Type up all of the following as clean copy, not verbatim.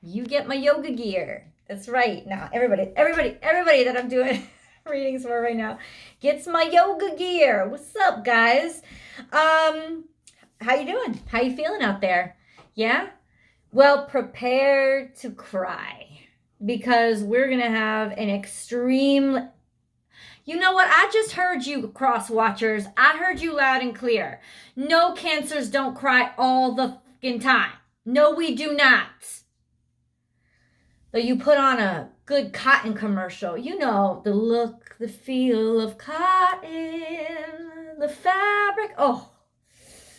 you get my yoga gear. That's right. Now, everybody that I'm doing readings for right now gets my yoga gear. What's up, guys? How you doing? How you feeling out there? Yeah? Well, prepare to cry because we're going to have an extreme. You know what? I just heard you, cross watchers. I heard you loud and clear. No, cancers don't cry all the fucking time. No, we do not. Though you put on a good cotton commercial, you know, the look, the feel of cotton, the fabric. Oh,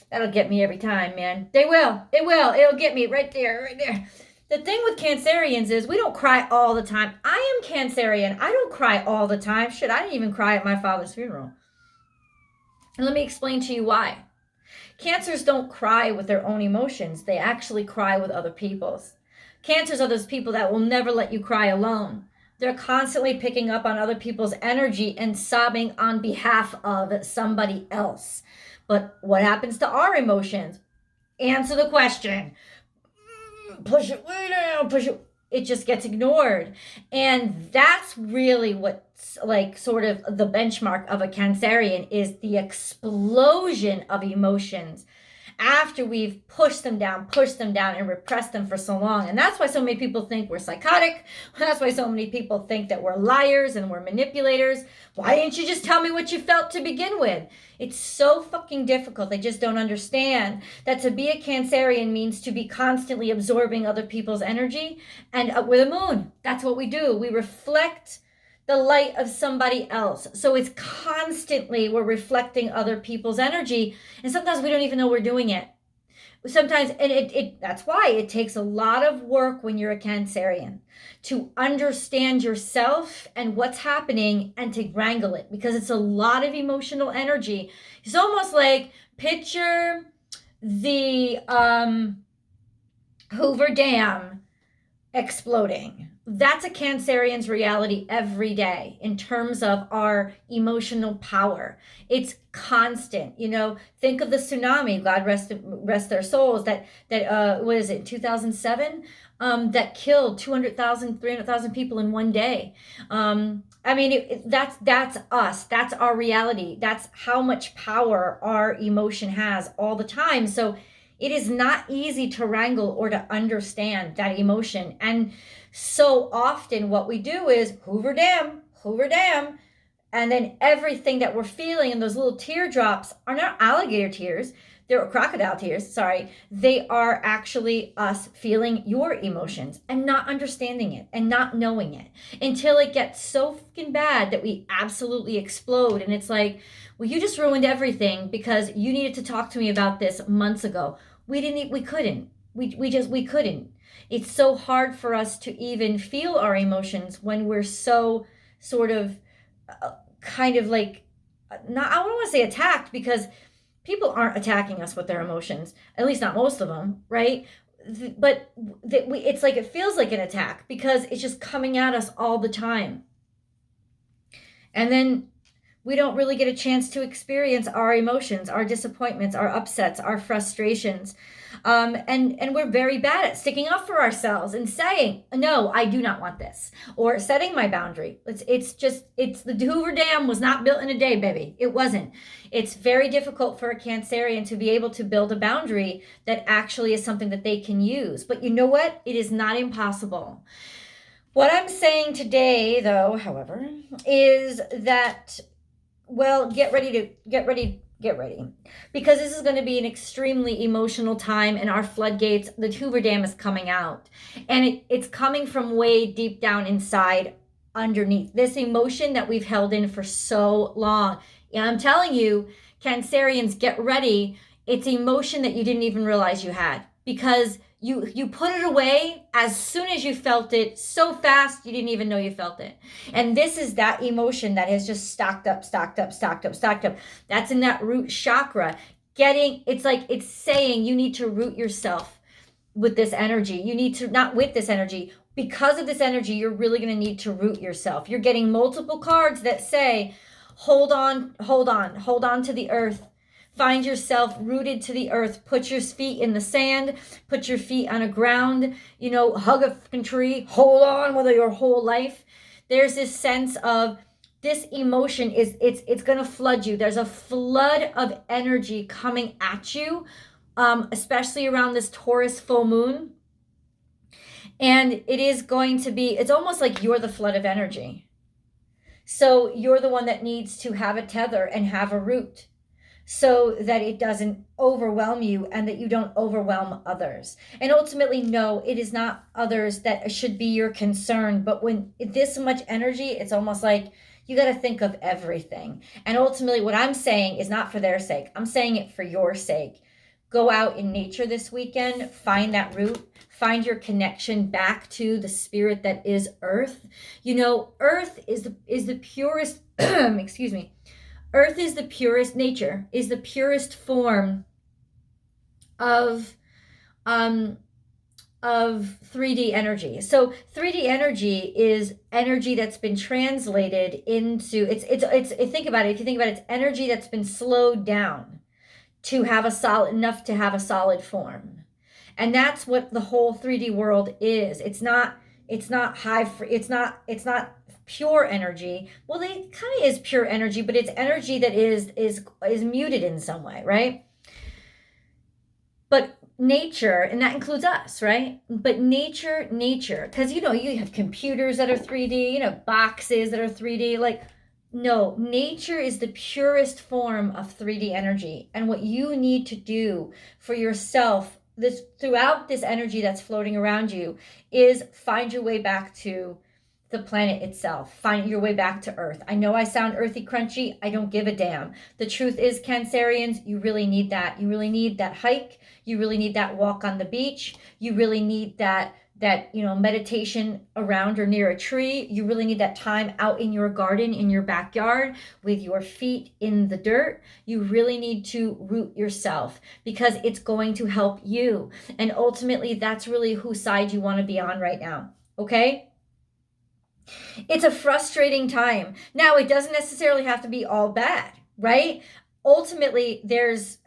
that'll get me every time, man. They will. It will. It'll get me right there, right there. The thing with Cancerians is we don't cry all the time. I am Cancerian. I don't cry all the time. Shit, I didn't even cry at my father's funeral. And let me explain to you why. Cancers don't cry with their own emotions. They actually cry with other people's. Cancers are those people that will never let you cry alone. They're constantly picking up on other people's energy and sobbing on behalf of somebody else. But what happens to our emotions? Answer the question. Push it way down, push it. It just gets ignored. And that's really what's like sort of the benchmark of a Cancerian is the explosion of emotions after we've pushed them down and repressed them for so long. And that's why so many people think we're psychotic. That's why so many people think that we're liars and we're manipulators. Why didn't you just tell me what you felt to begin with? It's so fucking difficult. They just don't understand that to be a Cancerian means to be constantly absorbing other people's energy. And we're the moon. That's what we do. We reflect the light of somebody else. So it's constantly we're reflecting other people's energy. And sometimes we don't even know we're doing it. Sometimes, and that's why it takes a lot of work when you're a Cancerian to understand yourself and what's happening and to wrangle it because it's a lot of emotional energy. It's almost like picture the Hoover Dam exploding. That's a Cancerian's reality every day in terms of our emotional power. It's constant. You know, think of the tsunami, God rest their souls, that what is it, 2007? That killed 200,000, 300,000 people in one day. I mean, that's us. That's our reality. That's how much power our emotion has all the time. So it is not easy to wrangle or to understand that emotion. And so often what we do is Hoover Dam, and then everything that we're feeling and those little teardrops are not alligator tears. They're crocodile tears, sorry. They are actually us feeling your emotions and not understanding it and not knowing it until it gets so fucking bad that we absolutely explode. And it's like, well, you just ruined everything because you needed to talk to me about this months ago. We couldn't. We couldn't. It's so hard for us to even feel our emotions when we're so sort of kind of like, not, I don't want to say attacked because people aren't attacking us with their emotions, at least not most of them, right? But it's like it feels like an attack because it's just coming at us all the time. And then we don't really get a chance to experience our emotions, our disappointments, our upsets, our frustrations. And we're very bad at sticking up for ourselves and saying, no, I do not want this, or setting my boundary. It's the Hoover Dam was not built in a day, baby. It wasn't. It's very difficult for a Cancerian to be able to build a boundary that actually is something that they can use. But you know what? It is not impossible. What I'm saying today, though, however, is that, well, get ready. Because this is going to be an extremely emotional time and our floodgates, the Hoover Dam is coming out. And it's coming from way deep down inside underneath. This emotion that we've held in for so long. And I'm telling you, Cancerians, get ready. It's emotion that you didn't even realize you had. Because you put it away as soon as you felt it so fast you didn't even know you felt it. And this is that emotion that has just stocked up. That's in that root chakra. It's like it's saying you need to root yourself with this energy. You need to, not with this energy, because of this energy, you're really going to need to root yourself. You're getting multiple cards that say, hold on to the earth. Find yourself rooted to the earth. Put your feet in the sand. Put your feet on a ground. Hug a fucking tree. Hold on with your whole life. There's this sense of this emotion it's going to flood you. There's a flood of energy coming at you, especially around this Taurus full moon. And it is going to be, it's almost like you're the flood of energy. So you're the one that needs to have a tether and have a root so that it doesn't overwhelm you and that you don't overwhelm others. And ultimately, no, it is not others that should be your concern. But when this much energy, it's almost like you got to think of everything. And ultimately, what I'm saying is not for their sake. I'm saying it for your sake. Go out in nature this weekend, find that root, find your connection back to the spirit that is earth. Earth is the purest, excuse me. Earth is the purest, nature is the purest form of 3D energy. So 3D energy is energy that's been translated into, think about it, if you think about it, it's energy that's been slowed down to have enough to have a solid form. And that's what the whole 3D world is. It's not pure energy. Well, it kind of is pure energy, but it's energy that is muted in some way, right? But nature, and that includes us, right? But nature, because you have computers that are 3D, boxes that are 3D, no, nature is the purest form of 3D energy. And what you need to do for yourself throughout this energy that's floating around you is find your way back to the planet itself. Find your way back to earth. I know I sound earthy crunchy. I don't give a damn. The truth is, Cancerians, you really need that. You really need that hike. You really need that walk on the beach. You really need that meditation around or near a tree. You really need that time out in your garden, in your backyard, with your feet in the dirt. You really need to root yourself because it's going to help you. And ultimately, that's really whose side you want to be on right now. Okay? It's a frustrating time. Now, it doesn't necessarily have to be all bad, right? Ultimately, there's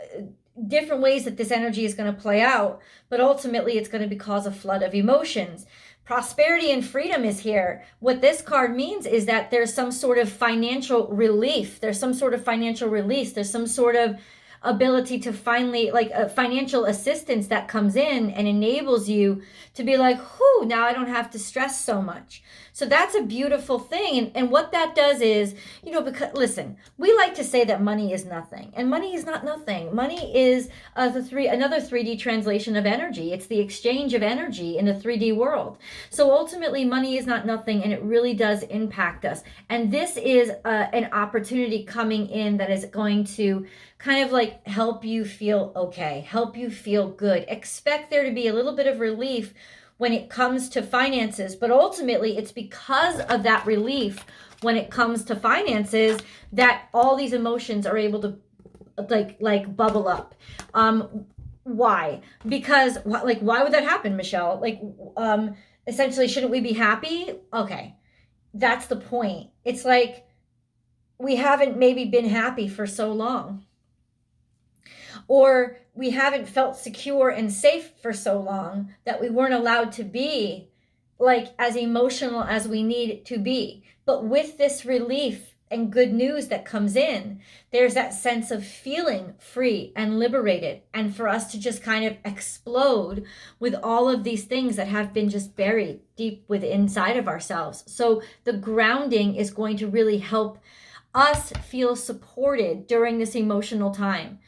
different ways that this energy is going to play out, but ultimately it's going to cause a flood of emotions. Prosperity and freedom is here. What this card means is that there's some sort of financial relief. There's some sort of financial release. There's some sort of ability to finally, a financial assistance that comes in and enables you to be like, whew, now I don't have to stress so much. So that's a beautiful thing. And what that does is, because listen, we like to say that money is nothing, and money is not nothing. Money is another 3D translation of energy. It's the exchange of energy in the 3D world. So ultimately, money is not nothing, and it really does impact us. And this is an opportunity coming in that is going to kind of help you feel okay, help you feel good. Expect there to be a little bit of relief when it comes to finances, but ultimately it's because of that relief when it comes to finances that all these emotions are able to bubble up. Why? Because why would that happen, Michelle? Essentially, shouldn't we be happy? Okay, that's the point. It's like we haven't maybe been happy for so long. Or we haven't felt secure and safe for so long that we weren't allowed to be as emotional as we need to be. But with this relief and good news that comes in, there's that sense of feeling free and liberated, and for us to just kind of explode with all of these things that have been just buried deep within inside of ourselves. So the grounding is going to really help us feel supported during this emotional time.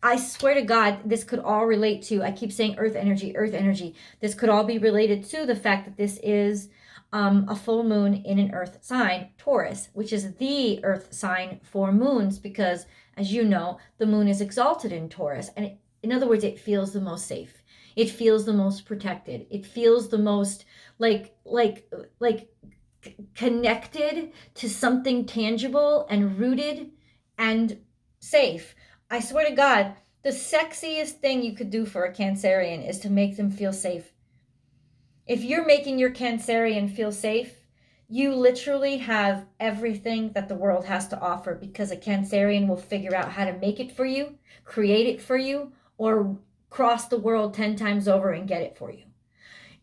I swear to God, this could all relate to, I keep saying earth energy. This could all be related to the fact that this is a full moon in an earth sign, Taurus, which is the earth sign for moons, because as you know, the moon is exalted in Taurus. And in other words, it feels the most safe. It feels the most protected. It feels the most connected to something tangible and rooted and safe. I swear to God, the sexiest thing you could do for a Cancerian is to make them feel safe. If you're making your Cancerian feel safe, You literally have everything that the world has to offer, because a Cancerian will figure out how to make it for you, create it for you, or cross the world 10 times over and get it for you.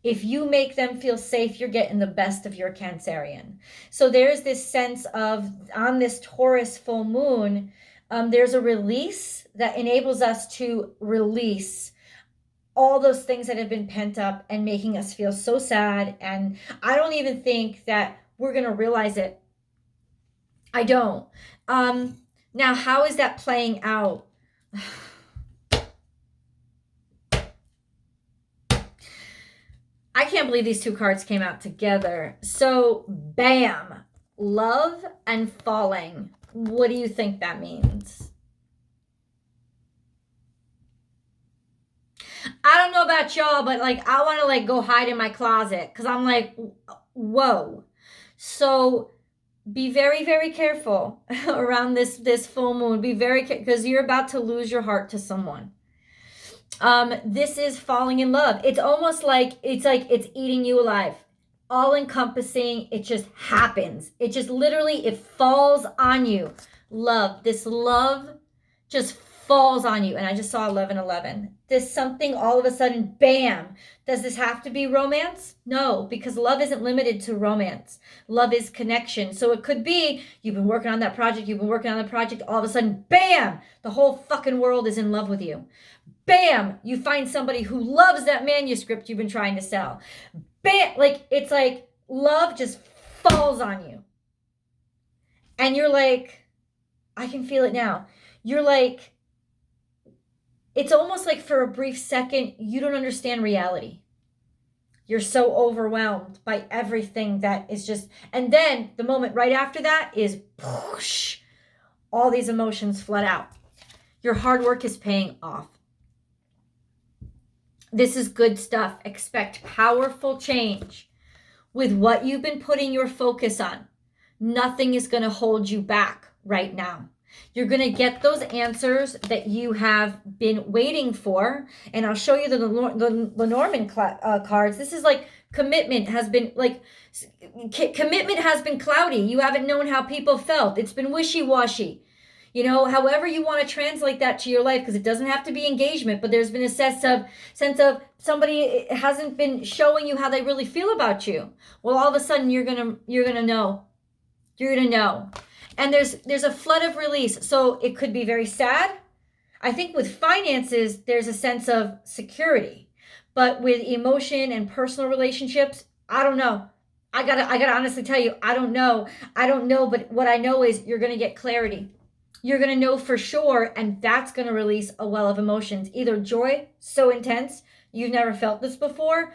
If you make them feel safe, you're getting the best of your Cancerian. So there's this sense of, on this Taurus full moon, there's a release that enables us to release all those things that have been pent up and making us feel so sad. And I don't even think that we're going to realize it. I don't. Now, how is that playing out? I can't believe these two cards came out together. So, bam, love and falling. What do you think that means? I don't know about y'all, but like, I want to like go hide in my closet, because I'm like, whoa. So be very, very careful around this full moon. Be very careful, because you're about to lose your heart to someone. This is falling in love. It's almost like it's eating you alive. All encompassing. It just happens. It just literally, it falls on you. Love. This love just falls on you. And I just saw 1111. There's something all of a sudden, bam. Does this have to be romance? No, because love isn't limited to romance. Love is connection. So it could be you've been working on that project, all of a sudden, bam, the whole fucking world is in love with you. Bam, you find somebody who loves that manuscript you've been trying to sell. Bam, like, it's like love just falls on you. And you're like, I can feel it now. You're like, it's almost like for a brief second, you don't understand reality. You're so overwhelmed by everything that is just, and then the moment right after that is whoosh, all these emotions flood out. Your hard work is paying off. This is good stuff. Expect powerful change with what you've been putting your focus on. Nothing is going to hold you back right now. You're going to get those answers that you have been waiting for. And I'll show you the Lenormand cards. This is like commitment has been cloudy. You haven't known how people felt. It's been wishy-washy. You know, however you want to translate that to your life, because it doesn't have to be engagement, but there's been a sense of somebody hasn't been showing you how they really feel about you. Well, all of a sudden you're gonna know. You're gonna know. And there's a flood of release. So it could be very sad. I think with finances, there's a sense of security. But with emotion and personal relationships, I don't know. I gotta honestly tell you, I don't know. But what I know is you're gonna get clarity. You're gonna know for sure, and that's gonna release a well of emotions. Either joy, so intense, you've never felt this before,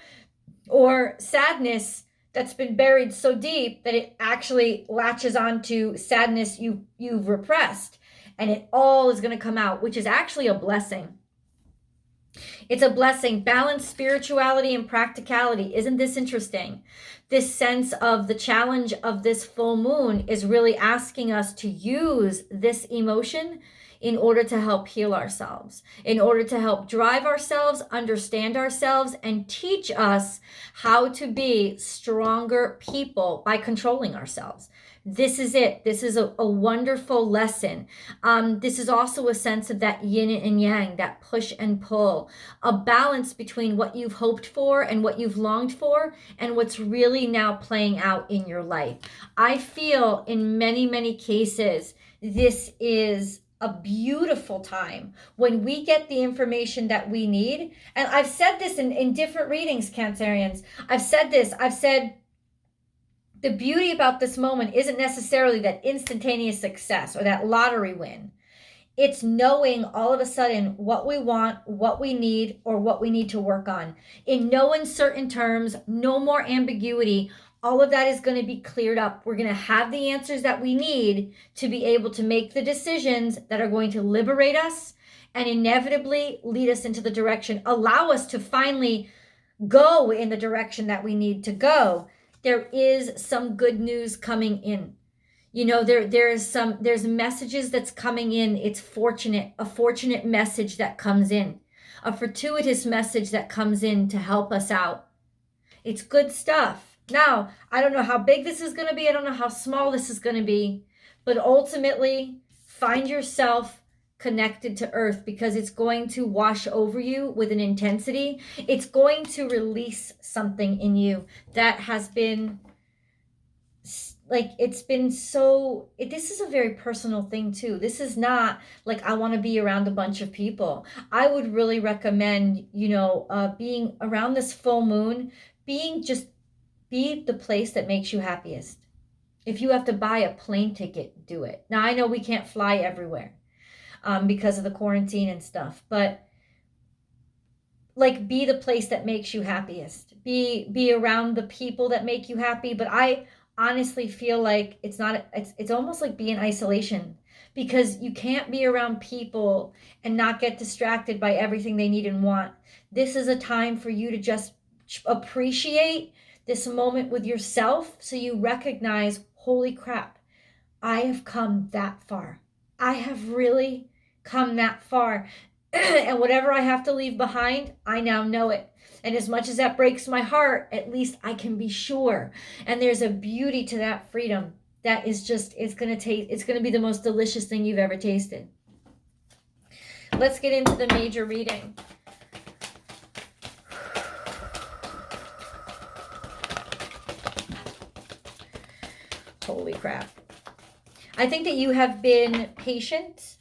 or sadness that's been buried so deep that it actually latches onto sadness you've repressed, and it all is going to come out, which is actually a blessing. It's a blessing. Balance spirituality and practicality. Isn't this interesting? This sense of the challenge of this full moon is really asking us to use this emotion in order to help heal ourselves, in order to help drive ourselves, understand ourselves, and teach us how to be stronger people by controlling ourselves. This is it. This is a wonderful lesson. This is also a sense of that yin and yang, that push and pull, a balance between what you've hoped for and what you've longed for and what's really now playing out in your life. I feel in many, many cases, this is a beautiful time when we get the information that we need. And I've said this in different readings, Cancerians. I've said the beauty about this moment isn't necessarily that instantaneous success or that lottery win. It's knowing all of a sudden what we want, what we need, or what we need to work on. In no uncertain terms, no more ambiguity. All of that is going to be cleared up. We're going to have the answers that we need to be able to make the decisions that are going to liberate us and inevitably lead us into the direction, allow us to finally go in the direction that we need to go. There is some good news coming in. You know, there's messages that's coming in. It's a fortunate message that comes in, a fortuitous message that comes in to help us out. It's good stuff. Now, I don't know how big this is going to be. I don't know how small this is going to be. But ultimately, find yourself connected to earth, because it's going to wash over you with an intensity. It's going to release something in you that has been like, it's been so, this is a very personal thing too. This is not like I want to be around a bunch of people. I would really recommend, being around this full moon, be the place that makes you happiest. If you have to buy a plane ticket, do it. Now, I know we can't fly everywhere because of the quarantine and stuff, but like, be the place that makes you happiest. Be around the people that make you happy. But I honestly feel like it's almost like being in isolation, because you can't be around people and not get distracted by everything they need and want. This is a time for you to just appreciate this moment with yourself, so you recognize, holy crap, I have come that far. I have really come that far. And whatever I have to leave behind, I now know it. And as much as that breaks my heart, at least I can be sure. And there's a beauty to that freedom that is just, it's going to be the most delicious thing you've ever tasted. Let's get into the major reading. Holy crap. I think that you have been patient.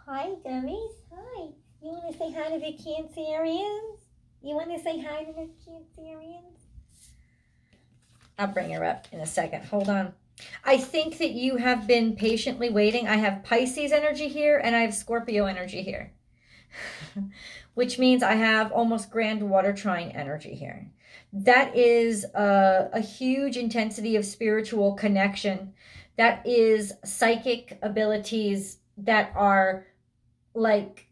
Hi, dummies. Hi. You want to say hi to the Cancerians? You want to say hi to the Cancerians? I'll bring her up in a second. Hold on. I think that you have been patiently waiting. I have Pisces energy here, and I have Scorpio energy here. Which means I have almost grand water trine energy here. That is a huge intensity of spiritual connection. That is psychic abilities that are like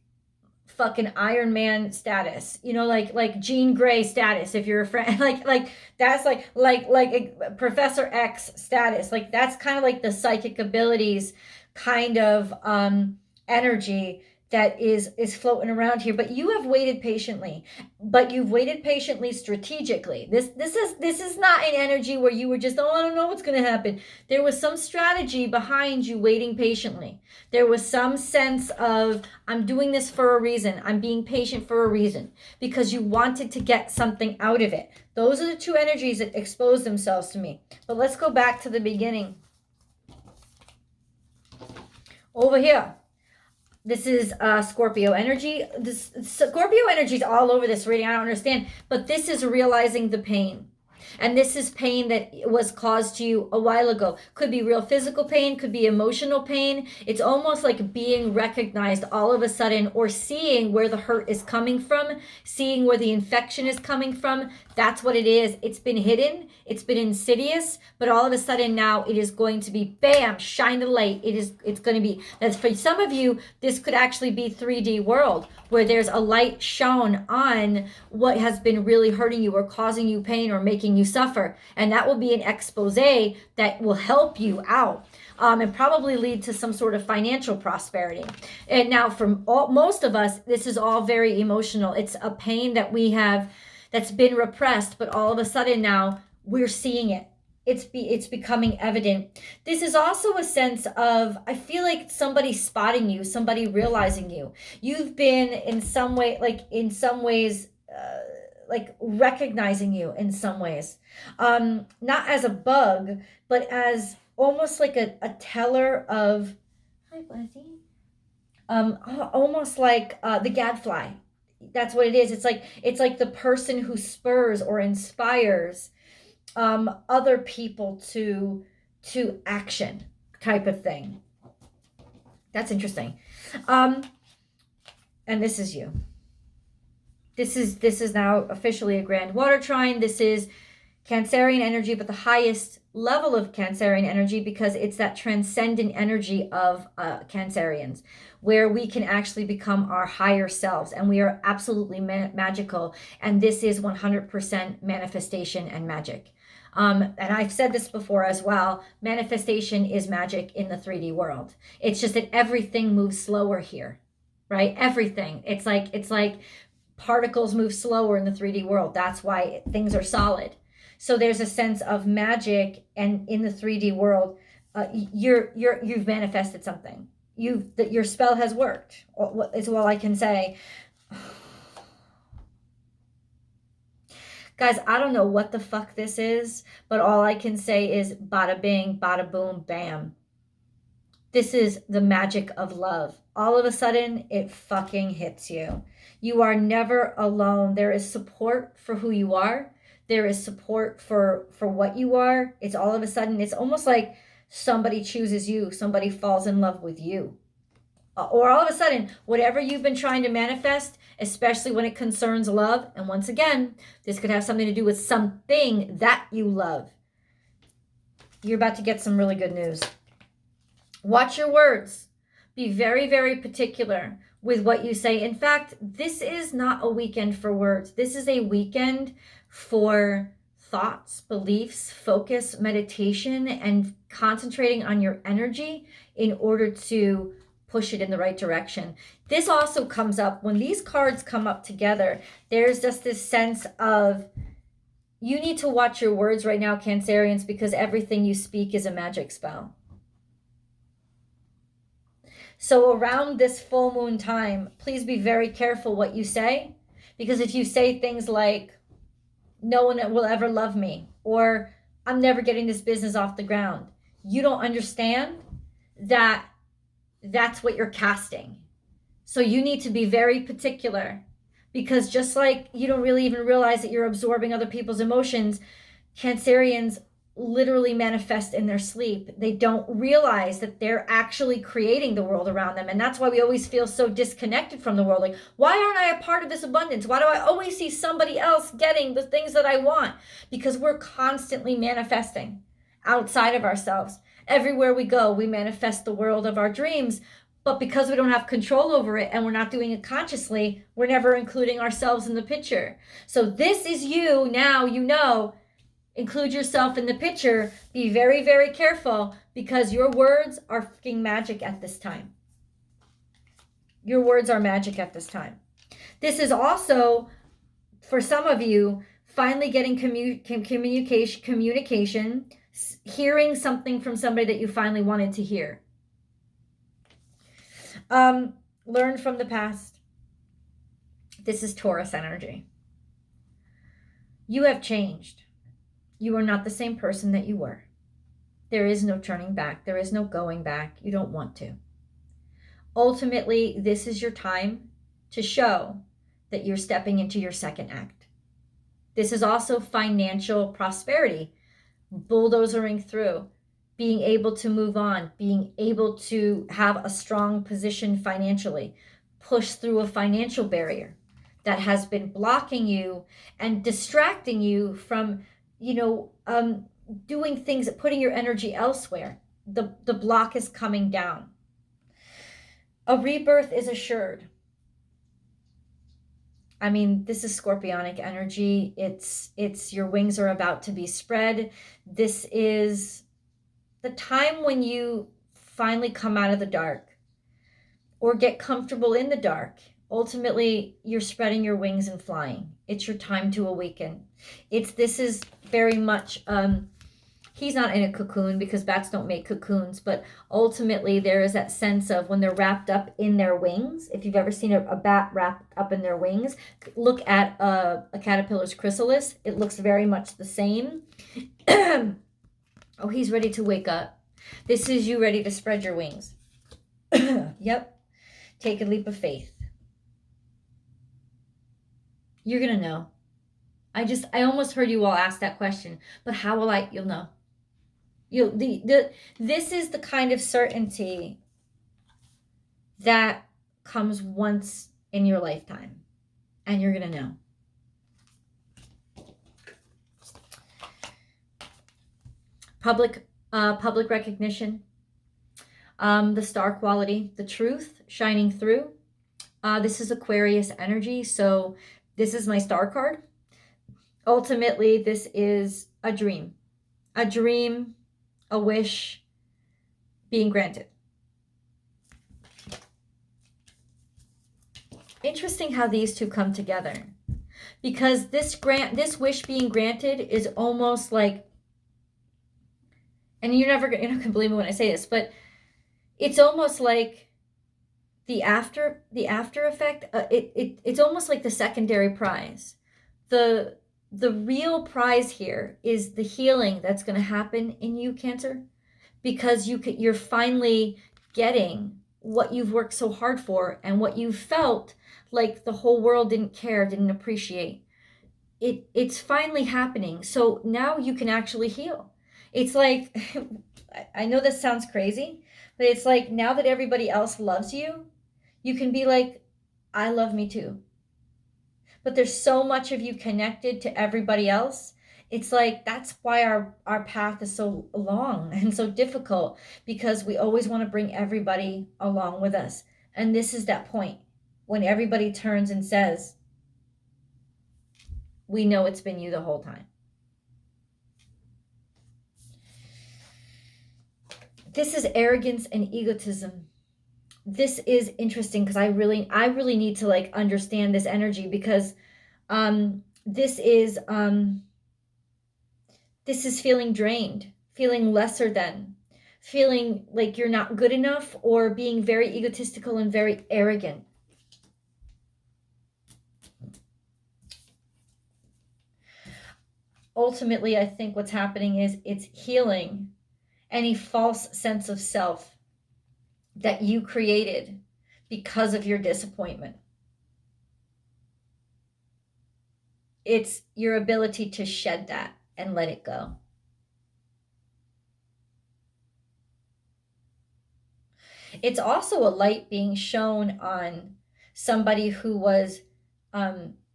fucking Iron Man status, like Jean Grey status. If you're a friend, like that's like a Professor X status. Like, that's kind of like the psychic abilities kind of energy that is floating around here. But you have waited patiently, but you've waited patiently strategically. This is not an energy where you were just, I don't know what's going to happen. There was some strategy behind you waiting patiently. There was some sense of, I'm doing this for a reason. I'm being patient for a reason, because you wanted to get something out of it. Those are the two energies that expose themselves to me. But let's go back to the beginning. Over here. This is Scorpio energy. This Scorpio energy is all over this reading. I don't understand. But this is realizing the pain. And this is pain that was caused to you a while ago. Could be real physical pain, could be emotional pain. It's almost like being recognized all of a sudden, or seeing where the hurt is coming from, seeing where the infection is coming from. That's what it is. It's been hidden, it's been insidious, but all of a sudden now it is going to be, bam, shine the light. It's going to be, that's for some of you, this could actually be 3D world, where there's a light shown on what has been really hurting you or causing you pain or making you suffer. And that will be an expose that will help you out and probably lead to some sort of financial prosperity. And now for most of us, this is all very emotional. It's a pain that we have that's been repressed, but all of a sudden now we're seeing it. It's becoming evident. This is also a sense of, I feel like somebody spotting you, somebody realizing you. You've been in some way, like recognizing you in some ways. Not as a bug, but as almost like a teller of, hi Buzzy. Almost like the gadfly. That's what it is. It's like the person who spurs or inspires other people to action, type of thing. That's interesting. And this is you. This is now officially a grand water trine. This is Cancerian energy, but the highest level of Cancerian energy, because it's that transcendent energy of Cancerians, where we can actually become our higher selves, and we are absolutely magical. And this is 100% manifestation and magic. And I've said this before as well, manifestation is magic in the 3D world. It's just that everything moves slower here, right? Everything. It's like particles move slower in the 3D world. That's why things are solid. So there's a sense of magic, and in the 3D world, you've manifested something. That your spell has worked. Is all I can say. Guys, I don't know what the fuck this is, but all I can say is bada bing, bada boom, bam. This is the magic of love. All of a sudden, it fucking hits you. You are never alone. There is support for who you are. There is support for what you are. It's all of a sudden, it's almost like somebody chooses you. Somebody falls in love with you. Or all of a sudden, whatever you've been trying to manifest, especially when it concerns love, and once again, this could have something to do with something that you love. You're about to get some really good news. Watch your words. Be very, very particular with what you say. In fact, this is not a weekend for words. This is a weekend for thoughts, beliefs, focus, meditation, and concentrating on your energy in order to push it in the right direction. This also comes up when these cards come up together. There's just this sense of you need to watch your words right now, Cancerians, because everything you speak is a magic spell. So around this full moon time, please be very careful what you say, because if you say things like, no one will ever love me, or I'm never getting this business off the ground, you don't understand that that's what you're casting. So you need to be very particular, because just like you don't really even realize that you're absorbing other people's emotions, Cancerians literally manifest in their sleep. They don't realize that they're actually creating the world around them. And that's why we always feel so disconnected from the world. Like, why aren't I a part of this abundance? Why do I always see somebody else getting the things that I want? Because we're constantly manifesting outside of ourselves. Everywhere we go, we manifest the world of our dreams. But because we don't have control over it and we're not doing it consciously, we're never including ourselves in the picture. So this is you. Now you know. Include yourself in the picture. Be very, very careful, because your words are fucking magic at this time. Your words are magic at this time. This is also, for some of you, finally getting communication, hearing something from somebody that you finally wanted to hear. Learn from the past. This is Taurus energy. You have changed. You are not the same person that you were. There is no turning back. There is no going back. You don't want to. Ultimately, this is your time to show that you're stepping into your second act. This is also financial prosperity, bulldozering through, being able to move on, being able to have a strong position financially, push through a financial barrier that has been blocking you and distracting you from doing things, putting your energy elsewhere. The block is coming down. A rebirth is assured. I mean, this is scorpionic energy. It's your wings are about to be spread. This is the time when you finally come out of the dark or get comfortable in the dark. Ultimately, you're spreading your wings and flying. It's your time to awaken. This is very much, he's not in a cocoon because bats don't make cocoons, but ultimately there is that sense of when they're wrapped up in their wings. If you've ever seen a bat wrapped up in their wings, look at a caterpillar's chrysalis. It looks very much the same. Oh, he's ready to wake up. This is you ready to spread your wings. Yep. Take a leap of faith. You're going to know. I almost heard you all ask that question, but how will I? You'll know. This is the kind of certainty that comes once in your lifetime, and you're going to know. Public recognition, the star quality, the truth shining through. This is Aquarius energy, so this is my star card. Ultimately, this is a dream, a wish being granted. Interesting how these two come together. because this wish being granted is almost like, and you're not gonna believe me when I say this, but it's almost like the after effect. It's almost like the secondary prize. The real prize here is the healing that's going to happen in you, Cancer, because you're finally getting what you've worked so hard for, and what you felt like the whole world didn't care, didn't appreciate. It's finally happening. So now you can actually heal. It's like, I know this sounds crazy, but it's like now that everybody else loves you, you can be like, I love me too. But there's so much of you connected to everybody else. It's like, that's why our path is so long and so difficult, because we always want to bring everybody along with us. And this is that point when everybody turns and says, we know it's been you the whole time. This is arrogance and egotism. This is interesting because I really need to like understand this energy, because this is feeling drained, feeling lesser than, feeling like you're not good enough, or being very egotistical and very arrogant. Ultimately, I think what's happening is it's healing any false sense of self that you created because of your disappointment. It's your ability to shed that and let it go. It's also a light being shown on somebody who was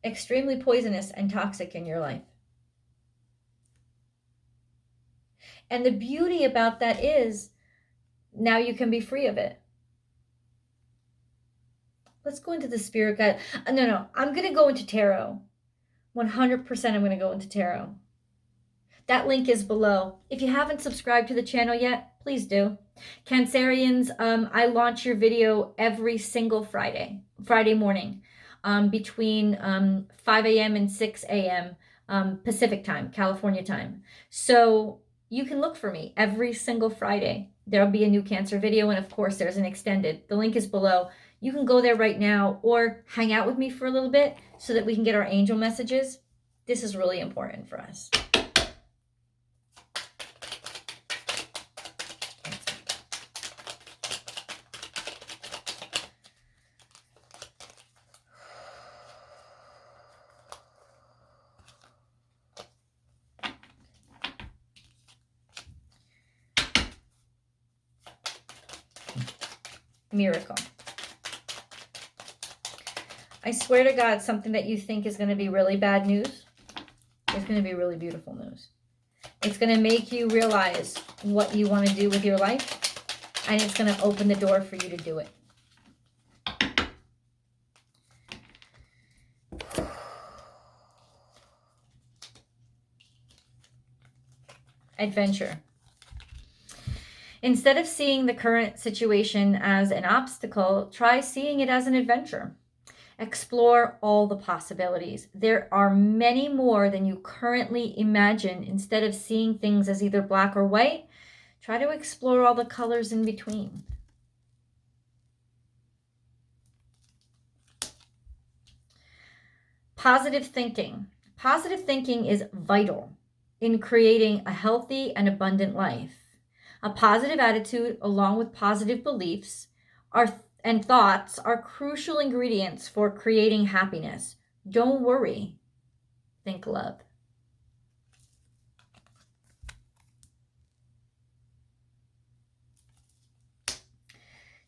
extremely poisonous and toxic in your life. And the beauty about that is now you can be free of it. Let's go into the spirit guide. No, I'm going to go into tarot. 100% I'm going to go into tarot. That link is below. If you haven't subscribed to the channel yet, please do. Cancerians, I launch your video every single Friday morning, between 5 a.m. and 6 a.m. Pacific time, California time. So you can look for me every single Friday. There'll be a new Cancer video, and of course there's an extended. The link is below. You can go there right now, or hang out with me for a little bit so that we can get our angel messages. This is really important for us. Miracle. I swear to God, something that you think is going to be really bad news is going to be really beautiful news. It's going to make you realize what you want to do with your life, and it's going to open the door for you to do it. Adventure. Instead of seeing the current situation as an obstacle, try seeing it as an adventure. Explore all the possibilities. There are many more than you currently imagine. Instead of seeing things as either black or white, try to explore all the colors in between. Positive thinking. Positive thinking is vital in creating a healthy and abundant life. A positive attitude, along with positive beliefs and thoughts, are crucial ingredients for creating happiness. Don't worry. Think love.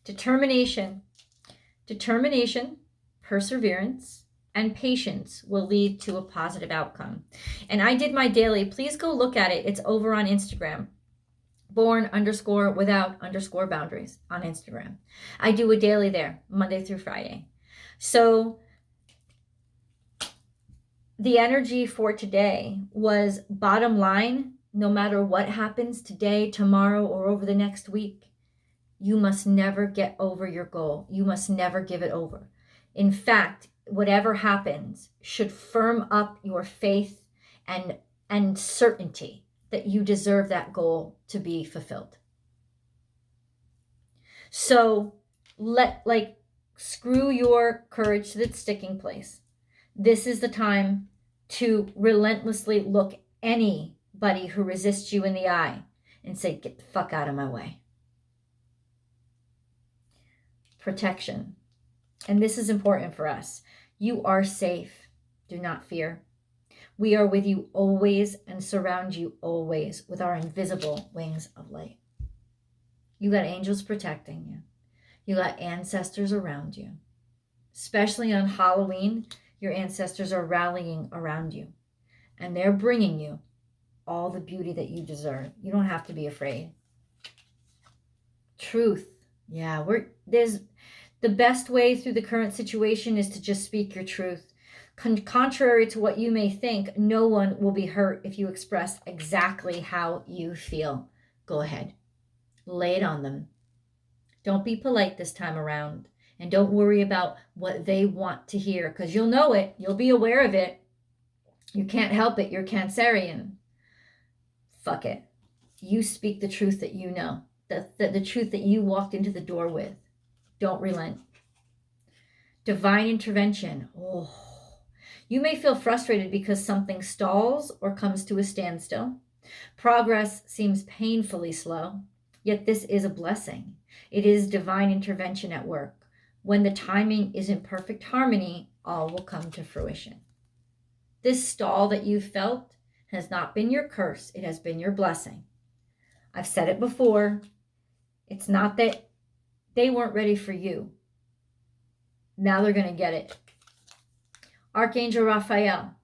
Determination. Determination, perseverance, and patience will lead to a positive outcome. And I did my daily. Please go look at it. It's over on Instagram. born_without_boundaries on Instagram. I do a daily there, Monday through Friday. So the energy for today was, bottom line, no matter what happens today, tomorrow, or over the next week, you must never get over your goal. You must never give it over. In fact, whatever happens should firm up your faith and certainty that you deserve that goal to be fulfilled. So screw your courage to the sticking place. This is the time to relentlessly look anybody who resists you in the eye and say, get the fuck out of my way. Protection. And this is important for us. You are safe. Do not fear. We are with you always and surround you always with our invisible wings of light. You got angels protecting you. You got ancestors around you. Especially on Halloween, your ancestors are rallying around you. And they're bringing you all the beauty that you deserve. You don't have to be afraid. Truth. Yeah, the best way through the current situation is to just speak your truth. Contrary to what you may think, no one will be hurt if you express exactly how you feel. Go ahead. Lay it on them. Don't be polite this time around. And don't worry about what they want to hear, because you'll know it. You'll be aware of it. You can't help it. You're Cancerian. Fuck it. You speak the truth that you know. The truth that you walked into the door with. Don't relent. Divine intervention. Oh, you may feel frustrated because something stalls or comes to a standstill. Progress seems painfully slow, yet this is a blessing. It is divine intervention at work. When the timing is in perfect harmony, all will come to fruition. This stall that you felt has not been your curse. It has been your blessing. I've said it before. It's not that they weren't ready for you. Now they're going to get it. Archangel Raphael.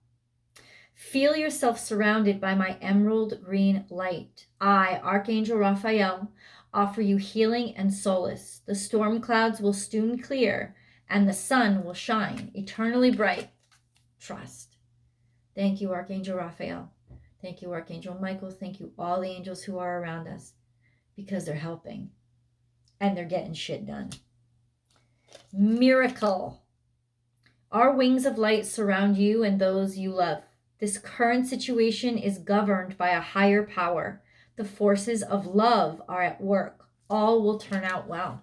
Feel yourself surrounded by my emerald green light. I, Archangel Raphael, offer you healing and solace. The storm clouds will soon clear, and the sun will shine eternally bright. Trust. Thank you, Archangel Raphael. Thank you, Archangel Michael. Thank you, all the angels who are around us, because they're helping, and they're getting shit done. Miracle. Our wings of light surround you and those you love. This current situation is governed by a higher power. The forces of love are at work. All will turn out well.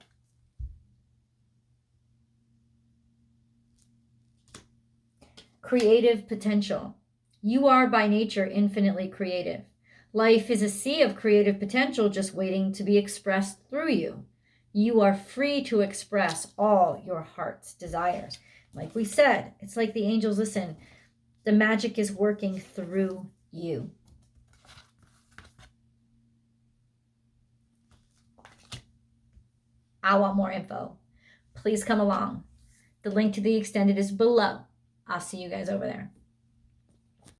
Creative potential. You are by nature infinitely creative. Life is a sea of creative potential just waiting to be expressed through you. You are free to express all your heart's desires. Like we said, it's like the angels, listen, the magic is working through you. I want more info. Please come along. The link to the extended is below. I'll see you guys over there.